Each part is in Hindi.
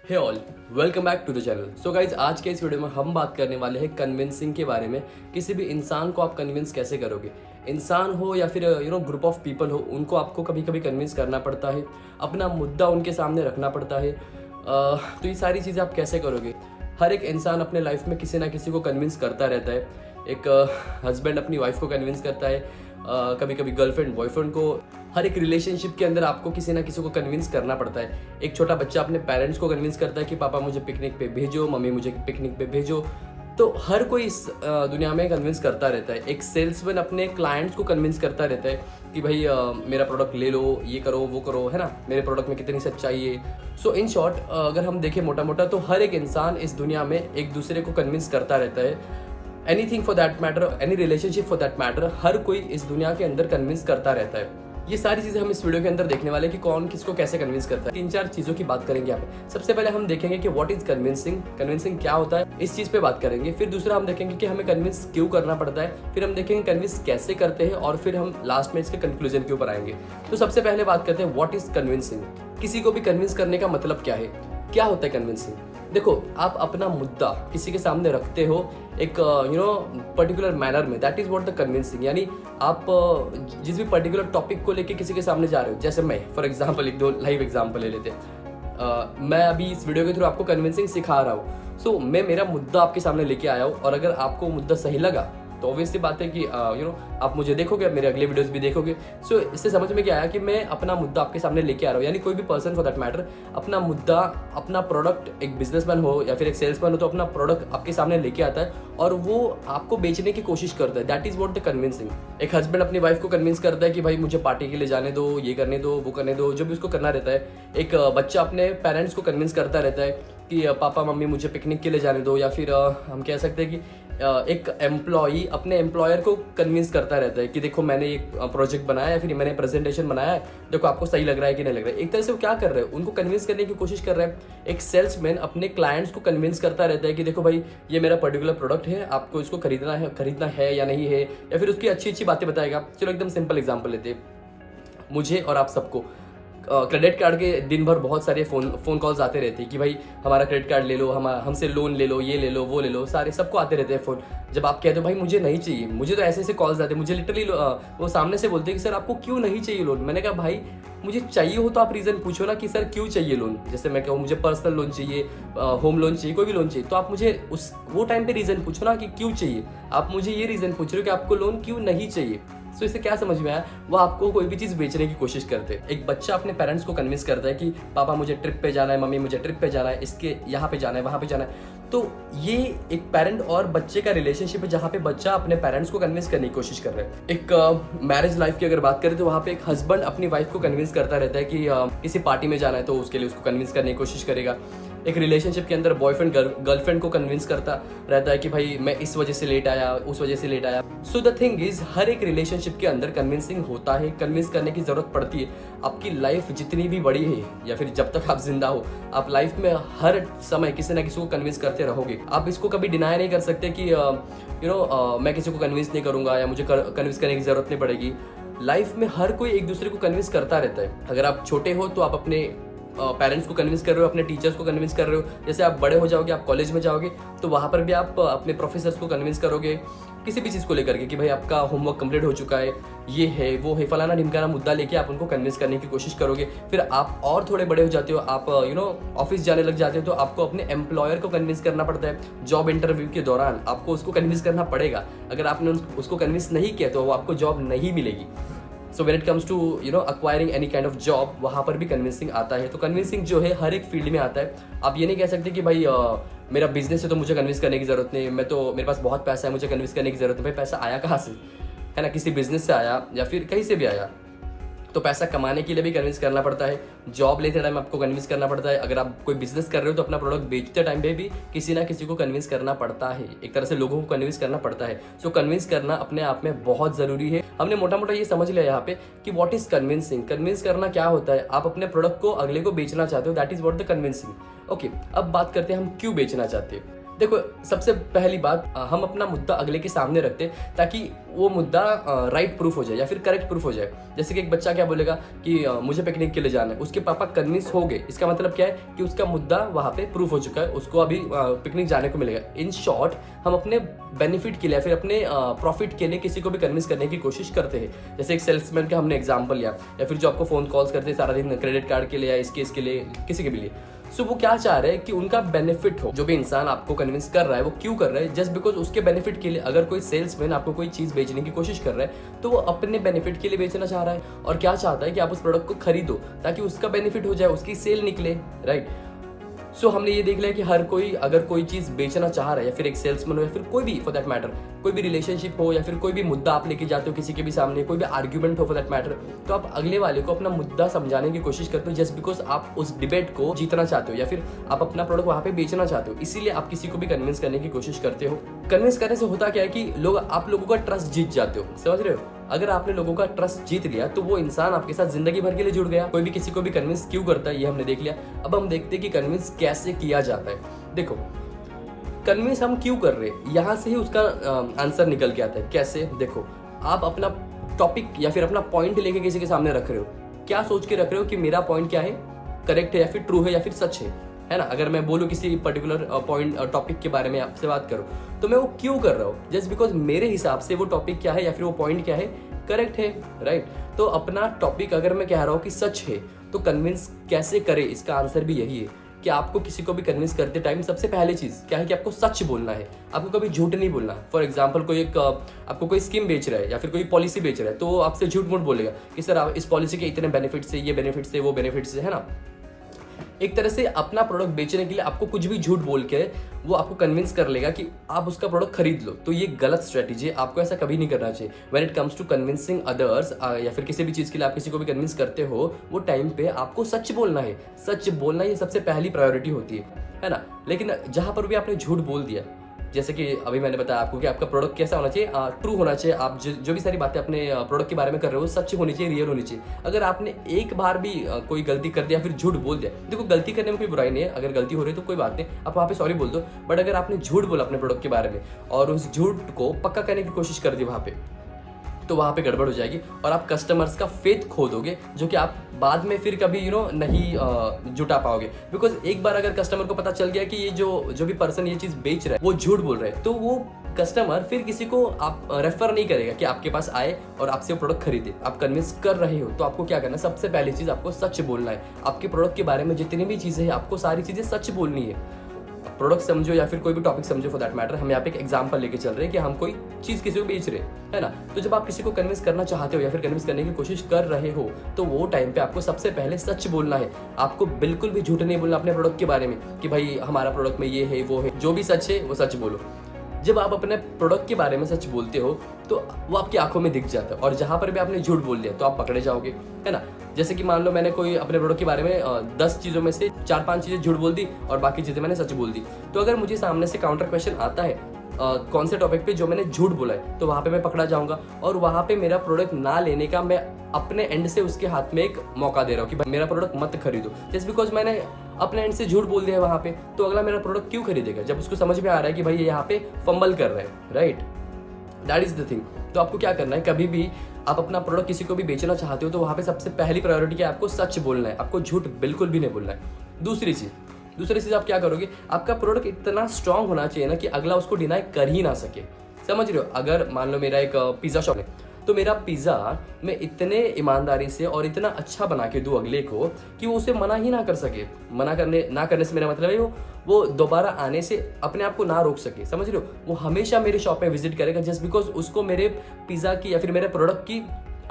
Hey all, welcome back to the channel. So guys, आज के इस वीडियो में हम बात करने वाले हैं कन्विंसिंग के बारे में। किसी भी इंसान को आप कन्विंस कैसे करोगे। इंसान हो या फिर ग्रुप ऑफ पीपल हो, उनको आपको कभी कभी कन्विंस करना पड़ता है, अपना मुद्दा उनके सामने रखना पड़ता है। तो ये सारी चीज़ें आप कैसे करोगे। हर एक इंसान अपने लाइफ में किसी ना किसी को कन्विंस करता रहता है। एक हस्बैंड अपनी वाइफ को कन्विंस करता है, कभी कभी गर्लफ्रेंड बॉयफ्रेंड को। हर एक रिलेशनशिप के अंदर आपको किसी ना किसी को कन्विंस करना पड़ता है। एक छोटा बच्चा अपने पेरेंट्स को कन्विंस करता है कि पापा मुझे पिकनिक पे भेजो, मम्मी मुझे पिकनिक पे भेजो। तो हर कोई इस दुनिया में कन्विंस करता रहता है। एक सेल्समैन अपने क्लाइंट्स को कन्विंस करता रहता है कि भाई मेरा प्रोडक्ट ले लो, ये करो वो करो, है ना, मेरे प्रोडक्ट में कितनी सच्चाई है। सो इन शॉर्ट, अगर हम देखें मोटा मोटा, तो हर एक इंसान इस दुनिया में एक दूसरे को कन्विंस करता रहता है। Anything for that matter, any relationship for that matter, हर कोई इस दुनिया के अंदर कन्विंस करता रहता है। ये सारी चीजें हम इस वीडियो के अंदर देखने वाले हैं कि कौन किसको कैसे कन्विंस करता है। 3-4 चीजों की बात करेंगे यहाँ पे। सबसे पहले हम देखेंगे कि व्हाट इज कन्विंसिंग, कन्विंसिंग क्या होता है, इस चीज पे बात करेंगे। फिर दूसरा हम देखेंगे कि हमें कन्विंस क्यों करना पड़ता है। फिर हम देखेंगे कन्विंस कैसे करते हैं, और फिर हम लास्ट में इसके कंक्लूजन के ऊपर आएंगे। तो सबसे पहले बात करते हैं व्हाट इज कन्विंसिंग। किसी को भी कन्विंस करने का मतलब क्या है, क्या होता है कन्विंसिंग। देखो, आप अपना मुद्दा किसी के सामने रखते हो एक पर्टिकुलर मैनर में, that is what the convincing. यानी आप जिस भी पर्टिकुलर टॉपिक को लेके किसी के सामने जा रहे हो, जैसे मैं फॉर एग्जांपल एक दो लाइव एग्जांपल ले लेते हैं। मैं अभी इस वीडियो के थ्रू आपको कन्विंसिंग सिखा रहा हूँ। सो मैं मेरा मुद्दा आपके सामने लेके आया हूँ, और अगर आपको मुद्दा सही लगा तो ऑब्वियसली बात है कि आप मुझे देखोगे, मेरे अगले वीडियोस भी देखोगे। सो इससे समझ में क्या आया कि मैं अपना मुद्दा आपके सामने लेके आ रहा हूँ। यानी कोई भी पर्सन फॉर दैट मैटर अपना मुद्दा, अपना प्रोडक्ट, एक बिजनेसमैन हो या फिर एक सेल्समैन हो, तो अपना प्रोडक्ट आपके सामने लेके आता है और वो आपको बेचने की कोशिश करता है। That is what the convincing. एक हस्बैंड अपनी वाइफ को कन्विंस करता है कि भाई मुझे पार्टी के लिए जाने दो, ये करने दो, वो करने दो, जो भी उसको करना रहता है। एक बच्चा अपने पेरेंट्स को कन्विंस करता रहता है कि पापा मम्मी मुझे पिकनिक के लिए जाने दो। या फिर हम कह सकते हैं कि एक एम्प्लॉई अपने एम्प्लॉयर को कन्विंस करता रहता है कि देखो मैंने एक प्रोजेक्ट बनाया या फिर मैंने प्रेजेंटेशन बनाया है, देखो आपको सही लग रहा है कि नहीं लग रहा है। एक तरह से वो क्या कर रहे हैं, उनको कन्विंस करने की कोशिश कर रहा है। एक सेल्समैन अपने क्लाइंट्स को कन्विंस करता रहता है कि देखो भाई ये मेरा पर्टिकुलर प्रोडक्ट है, आपको इसको खरीदना है या नहीं है, या फिर उसकी अच्छी अच्छी बातें बताएगा। चलो एकदम सिंपल एग्जाम्पल लेते हैं। मुझे और आप सबको क्रेडिट कार्ड के दिन भर बहुत सारे फोन कॉल्स आते रहते हैं कि भाई हमारा क्रेडिट कार्ड ले लो, हमसे लोन ले लो, ये ले लो, वो ले लो, सारे सबको आते रहते हैं फ़ोन। जब आप कहते हो भाई मुझे नहीं चाहिए, मुझे तो ऐसे ऐसे कॉल्स आते हैं, मुझे लिटरली वो सामने से बोलते हैं कि सर आपको क्यों नहीं चाहिए लोन। मैंने कहा भाई मुझे चाहिए हो तो आप रीज़न पूछो ना कि सर क्यों चाहिए लोन। जैसे मैं कहूँ मुझे पर्सनल लोन चाहिए, होम लोन चाहिए, कोई भी लोन चाहिए, तो आप मुझे वो टाइम पे रीज़न पूछो ना कि क्यों चाहिए। आप मुझे ये रीज़न पूछ रहे हो कि आपको लोन क्यों नहीं चाहिए। सो इससे क्या समझ में आया, वो आपको कोई भी चीज़ बेचने की कोशिश करते हैं। एक बच्चा अपने पेरेंट्स को कन्विंस करता है कि पापा मुझे ट्रिप पे जाना है, मम्मी मुझे ट्रिप पे जाना है, इसके यहाँ पे जाना है, वहाँ पे जाना है। तो ये एक पेरेंट और बच्चे का रिलेशनशिप है, जहाँ पे बच्चा अपने पेरेंट्स को कन्विंस करने की कोशिश कर रहा है। एक मैरिज लाइफ की अगर बात करें तो वहाँ पे एक हस्बैंड अपनी वाइफ को कन्विंस करता रहता है कि किसी पार्टी में जाना है, तो उसके लिए उसको कन्विंस करने की कोशिश करेगा। एक रिलेशनशिप के अंदर बॉयफ्रेंड गर्लफ्रेंड को कन्विंस करता रहता है कि भाई मैं इस वजह से लेट आया, उस वजह से लेट आया। सो द थिंग इज, हर एक रिलेशनशिप के अंदर कन्विंसिंग होता है, कन्विंस करने की जरूरत पड़ती है। आपकी लाइफ जितनी भी बड़ी है या फिर जब तक आप जिंदा हो, आप लाइफ में हर समय किसी ना किसी को कन्विंस करते रहोगे। आप इसको कभी डिनाई नहीं कर सकते कि मैं किसी को कन्विंस नहीं करूंगा या मुझे कन्विंस करने की जरूरत नहीं पड़ेगी। लाइफ में हर कोई एक दूसरे को कन्विंस करता रहता है। अगर आप छोटे हो तो आप अपने पेरेंट्स को कन्विंस कर रहे हो, अपने टीचर्स को कन्विंस कर रहे हो। जैसे आप बड़े हो जाओगे, आप कॉलेज में जाओगे, तो वहाँ पर भी आप अपने प्रोफेसर्स को कन्विंस करोगे किसी भी चीज़ को लेकर के कि भाई आपका होमवर्क कंप्लीट हो चुका है, ये है वो है, फलाना ढिमकाना मुद्दा लेके आप उनको कन्विंस करने की कोशिश करोगे। फिर आप और थोड़े बड़े हो जाते हो, आप ऑफिस जाने लग जाते हो, तो आपको अपने एम्प्लॉयर को कन्विंस करना पड़ता है। जॉब इंटरव्यू के दौरान आपको उसको कन्विंस करना पड़ेगा। अगर आपने उसको कन्विंस नहीं किया तो आपको जॉब नहीं मिलेगी। So when it comes to acquiring any kind of job, वहाँ पर भी कन्विंसिंग आता है। तो कन्विंसिंग जो है हर एक फील्ड में आता है। आप ये नहीं कह सकते कि भाई मेरा बिजनेस है तो मुझे कन्विंस करने की जरूरत नहीं, मेरे पास बहुत पैसा है, मुझे कन्विंस करने की जरूरत नहीं। भाई पैसा आया कहाँ से, है ना, किसी बिजनेस से आया या फिर कहीं से भी आया। तो पैसा कमाने के लिए भी कन्विंस करना पड़ता है, जॉब लेते टाइम आपको कन्विंस करना पड़ता है। अगर आप कोई बिजनेस कर रहे हो तो अपना प्रोडक्ट बेचते टाइम पे भी किसी ना किसी को कन्विंस करना पड़ता है। एक तरह से लोगों को कन्विंस करना पड़ता है। सो कन्विंस करना अपने आप में बहुत ज़रूरी है। हमने मोटा मोटा ये समझ लिया यहाँ पे कि व्हाट इज कन्विंसिंग। कन्विंस करना क्या होता है, आप अपने प्रोडक्ट को अगले को बेचना चाहते हो, that is what the convincing. Okay, अब बात करते हैं हम क्यों बेचना चाहते हैं। देखो, सबसे पहली बात, हम अपना मुद्दा अगले के सामने रखते हैं ताकि वो मुद्दा राइट प्रूफ हो जाए या फिर करेक्ट प्रूफ हो जाए। जैसे कि एक बच्चा क्या बोलेगा कि मुझे पिकनिक के लिए जाना है, उसके पापा कन्विंस हो गए, इसका मतलब क्या है कि उसका मुद्दा वहाँ पे प्रूफ हो चुका है, उसको अभी पिकनिक जाने को मिलेगा। इन शॉर्ट, हम अपने बेनिफिट के लिए या फिर अपने प्रॉफिट के लिए किसी को भी कन्विंस करने की कोशिश करते हैं। जैसे एक सेल्समैन का हमने एग्जाम्पल लिया, या फिर जो आपको फोन कॉल्स करते हैं सारा दिन क्रेडिट कार्ड के लिए या इसके लिए, किसी के भी लिए। सो वो क्या चाह रहे हैं कि उनका बेनिफिट हो। जो भी इंसान आपको कन्विंस कर रहा है वो क्यों कर रहा है? जस्ट बिकॉज उसके बेनिफिट के लिए। अगर कोई सेल्समैन आपको कोई चीज बेचने की कोशिश कर रहा है तो वो अपने बेनिफिट के लिए बेचना चाह रहा है, और क्या चाहता है कि आप उस प्रोडक्ट को खरीदो ताकि उसका बेनिफिट हो जाए, उसकी सेल निकले, राइट। सो हमने ये देख लिया कि हर कोई अगर कोई चीज बेचना चाह रहा है, या फिर एक सेल्समैन हो या फिर कोई भी फॉर दैट मैटर, कोई भी रिलेशनशिप हो या फिर कोई भी मुद्दा आप लेके जाते हो किसी के भी सामने, कोई भी आर्ग्यूमेंट हो फॉर दैट मैटर, तो आप अगले वाले को अपना मुद्दा समझाने की कोशिश करते हो जस्ट बिकॉज आप उस डिबेट को जीतना चाहते हो या फिर आप अपना प्रोडक्ट वहां पे बेचना चाहते हो। इसीलिए आप किसी को भी कन्विंस करने की कोशिश करते हो। कन्विंस करने से होता क्या है कि आप लोगों का ट्रस्ट जीत जाते हो, समझ रहे हो। अगर आपने लोगों का ट्रस्ट जीत लिया तो वो इंसान आपके साथ जिंदगी भर के लिए जुड़ गया। कोई भी किसी को भी कन्विंस क्यों करता है ये हमने देख लिया। अब हम देखते हैं कि कन्विंस कैसे किया जाता है। देखो, कन्विंस हम क्यों कर रहे हैं, यहाँ से ही उसका आंसर निकल के आता है। कैसे? देखो, आप अपना टॉपिक या फिर अपना पॉइंट लेके किसी के सामने रख रहे हो, क्या सोच के रख रहे हो कि मेरा पॉइंट क्या है, करेक्ट है या फिर ट्रू है या फिर सच है ना। अगर मैं बोलूँ किसी पर्टिकुलर पॉइंट टॉपिक के बारे में आपसे बात करूँ तो मैं वो क्यों कर रहा हूँ? जस्ट बिकॉज मेरे हिसाब से वो टॉपिक क्या है या फिर वो पॉइंट क्या है, करेक्ट है, राइट। तो अपना टॉपिक अगर मैं कह रहा हूँ कि सच है तो कन्विंस कैसे करे, इसका आंसर भी यही है कि आपको किसी को भी कन्विंस करते टाइम सबसे पहले चीज क्या है कि आपको सच बोलना है, आपको कभी झूठ नहीं बोलना। फॉर एग्जांपल, कोई एक आपको कोई स्कीम बेच रहा है या फिर कोई पॉलिसी बेच रहा है तो आपसे झूठ मूठ बोलेगा कि सर आप इस पॉलिसी के इतने बेनिफिट्स है, ये बेनिफिट्स है, वो बेनिफिट्स है ना। एक तरह से अपना प्रोडक्ट बेचने के लिए आपको कुछ भी झूठ बोल के वो आपको कन्विंस कर लेगा कि आप उसका प्रोडक्ट खरीद लो। तो ये गलत स्ट्रेटेजी है, आपको ऐसा कभी नहीं करना चाहिए। When it comes to convincing others या फिर किसी भी चीज़ के लिए आप किसी को भी कन्विंस करते हो, वो टाइम पे आपको सच बोलना है। सच बोलना ये सबसे पहली प्रायोरिटी होती है ना। लेकिन जहां पर भी आपने झूठ बोल दिया, जैसे कि अभी मैंने बताया आपको कि आपका प्रोडक्ट कैसा होना चाहिए, ट्रू होना चाहिए। आप जो भी सारी बातें अपने प्रोडक्ट के बारे में कर रहे हो सच होनी चाहिए, रियल होनी चाहिए। अगर आपने एक बार भी कोई गलती कर दिया फिर झूठ बोल दिया, देखो गलती करने में कोई बुराई नहीं है, अगर गलती हो रही है तो कोई बात नहीं, आप वहाँ पे सॉरी बोल दो। बट अगर आपने झूठ बोला अपने प्रोडक्ट के बारे में और उस झूठ को पक्का करने की कोशिश कर दी वहाँ पे, तो वहाँ पे गड़बड़ हो जाएगी और आप कस्टमर्स का फेथ खो दोगे, जो कि आप बाद में फिर कभी नहीं जुटा पाओगे। बिकॉज एक बार अगर कस्टमर को पता चल गया कि ये जो भी पर्सन ये चीज़ बेच रहा है वो झूठ बोल रहा है, तो वो कस्टमर फिर किसी को आप रेफर नहीं करेगा कि आपके पास आए और आपसे वो प्रोडक्ट खरीदे। आप कन्विंस कर रहे हो तो आपको क्या करना है, सबसे पहली चीज़ आपको सच बोलना है। आपके प्रोडक्ट के बारे में जितनी भी चीज़ें हैं आपको सारी चीज़ें सच बोलनी है। प्रोडक्ट समझो या फिर कोई भी टॉपिक समझो फॉर दैट मैटर, हम यहाँ पे एक एग्जांपल लेके चल रहे हैं कि हम कोई चीज़ किसी को बेच रहे हैं, है ना। तो जब आप किसी को कन्विंस करना चाहते हो या फिर कन्विंस करने की कोशिश कर रहे हो तो वो टाइम पे आपको सबसे पहले सच बोलना है। आपको बिल्कुल भी झूठ नहीं बोलना अपने प्रोडक्ट के बारे में कि भाई हमारा प्रोडक्ट में ये है वो है। जो भी सच है वो सच बोलो। जब आप अपने प्रोडक्ट के बारे में सच बोलते हो तो वो आपकी आंखों में दिख जाता है, और जहां पर भी आपने झूठ बोल दिया तो आप पकड़े जाओगे, है ना। जैसे कि मान लो मैंने कोई अपने प्रोडक्ट के बारे में 10 चीज़ों में से 4-5 चीज़ें झूठ बोल दी और बाकी चीज़ें मैंने सच बोल दी, तो अगर मुझे सामने से काउंटर क्वेश्चन आता है कौन से टॉपिक पे जो मैंने झूठ बोला है, तो वहाँ पे मैं पकड़ा जाऊंगा और वहाँ पे मेरा प्रोडक्ट ना लेने का मैं अपने एंड से उसके हाथ में एक मौका दे रहा हूँ कि भाई मेरा प्रोडक्ट मत खरीदो। जस्ट बिकॉज मैंने अपने एंड से झूठ बोल दिया है वहाँ पे, तो अगला मेरा प्रोडक्ट क्यों खरीदेगा जब उसको समझ में आ रहा है कि भाई ये यहाँ पे फंबल कर रहा है, right. That is the thing. तो आपको क्या करना है, कभी भी आप अपना प्रोडक्ट किसी को भी बेचना चाहते हो तो वहाँ पे सबसे पहली प्रायोरिटी क्या है, आपको सच बोलना है, आपको झूठ बिल्कुल भी नहीं बोलना है। दूसरी चीज़ आप क्या करोगे, आपका प्रोडक्ट इतना स्ट्रांग होना चाहिए ना कि अगला उसको डिनाई कर ही ना सके। समझ रहे हो। अगर मान लो मेरा एक पिज़्ज़ा शॉप है तो मेरा पिज़्ज़ा मैं इतने ईमानदारी से और इतना अच्छा बना के दूँ अगले को कि वो उसे मना ही ना कर सके। ना करने से मेरा मतलब है वो दोबारा आने से अपने आप को ना रोक सके। समझ रहे हो। वो हमेशा मेरे शॉप में विजिट करेगा जस्ट बिकॉज उसको मेरे पिज़्ज़ा की या फिर मेरे प्रोडक्ट की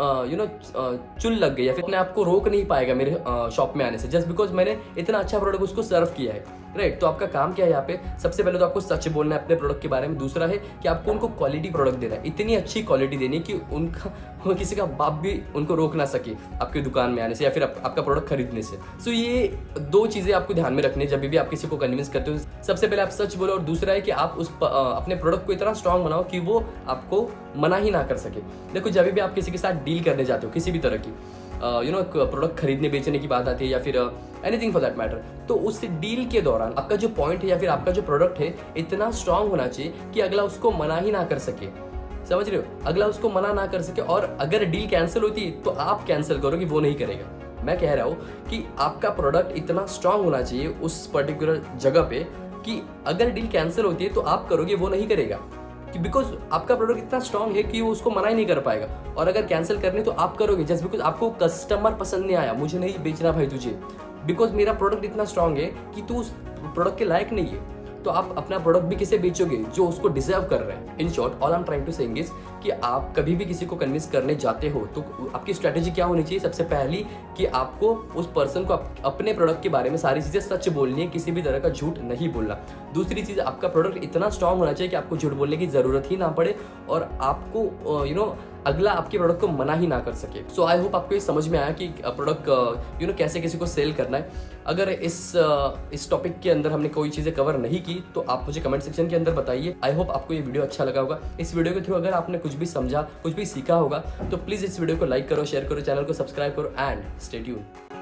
चुल लग गई, या फिर अपने आप को रोक नहीं पाएगा मेरे शॉप में आने से, जस्ट बिकॉज मैंने इतना अच्छा प्रोडक्ट उसको सर्व किया है, राइट। तो आपका काम क्या है यहाँ पे, सबसे पहले तो आपको सच बोलना है अपने प्रोडक्ट के बारे में। दूसरा है कि आपको उनको क्वालिटी प्रोडक्ट देना है, इतनी अच्छी क्वालिटी देनी कि उनका किसी का बाप भी उनको रोक ना सके आपकी दुकान में आने से या फिर आपका प्रोडक्ट खरीदने से। सो ये 2 चीज़ें आपको ध्यान में रखनी है जब भी आप किसी को कन्विंस करते हो। सबसे पहले आप सच बोलो और दूसरा है कि आप अपने प्रोडक्ट को इतना स्ट्रांग बनाओ कि वो आपको मना ही ना कर सके। देखो, जब भी आप किसी के साथ डील करने जाते हो किसी भी तरह की, प्रोडक्ट खरीदने बेचने की बात आती है या फिर एनीथिंग फॉर दैट मैटर, तो उस डील के दौरान आपका जो पॉइंट है या फिर आपका जो प्रोडक्ट है इतना स्ट्रांग होना चाहिए कि अगला उसको मना ही ना कर सके। समझ रहे हो, अगला उसको मना ना कर सके। और अगर डील कैंसिल होती है तो आप कैंसिल करोगे, वो नहीं करेगा। मैं कह रहा हूँ कि आपका प्रोडक्ट इतना स्ट्रांग होना चाहिए उस पर्टिकुलर जगह पे कि अगर डील कैंसिल होती है तो आप करोगे, वो नहीं करेगा, कि बिकॉज आपका प्रोडक्ट इतना स्ट्रांग है कि वो उसको मना ही नहीं कर पाएगा। और अगर कैंसिल करनी तो आप करोगे जस्ट बिकॉज आपको कस्टमर पसंद नहीं आया, मुझे नहीं बेचना भाई तुझे, बिकॉज मेरा प्रोडक्ट इतना स्ट्रांग है कि तू उस प्रोडक्ट के लायक नहीं है। तो आप अपना प्रोडक्ट भी किसे बेचोगे, जो उसको डिजर्व कर रहे हैं। In short all I am trying to saying is कि आप कभी भी किसी को कन्विंस करने जाते हो तो आपकी स्ट्रेटेजी क्या होनी चाहिए। सबसे पहली कि आपको उस पर्सन को अपने प्रोडक्ट के बारे में सारी चीज़ें सच बोलनी है, किसी भी तरह का झूठ नहीं बोलना। दूसरी चीज़, आपका प्रोडक्ट इतना स्ट्रांग होना चाहिए कि आपको झूठ बोलने की ज़रूरत ही ना पड़े और आपको अगला आपके प्रोडक्ट को मना ही ना कर सके। सो आई होप आपको ये समझ में आया कि प्रोडक्ट कैसे किसी को सेल करना है। अगर इस टॉपिक के अंदर हमने कोई चीज़ें कवर नहीं की तो आप मुझे कमेंट सेक्शन के अंदर बताइए। आई होप आपको ये वीडियो अच्छा लगा होगा। इस वीडियो के थ्रू अगर आपने कुछ भी समझा, कुछ भी सीखा होगा तो प्लीज़ इस वीडियो को लाइक करो, शेयर करो, चैनल को सब्सक्राइब करो एंड स्टे ट्यून्ड।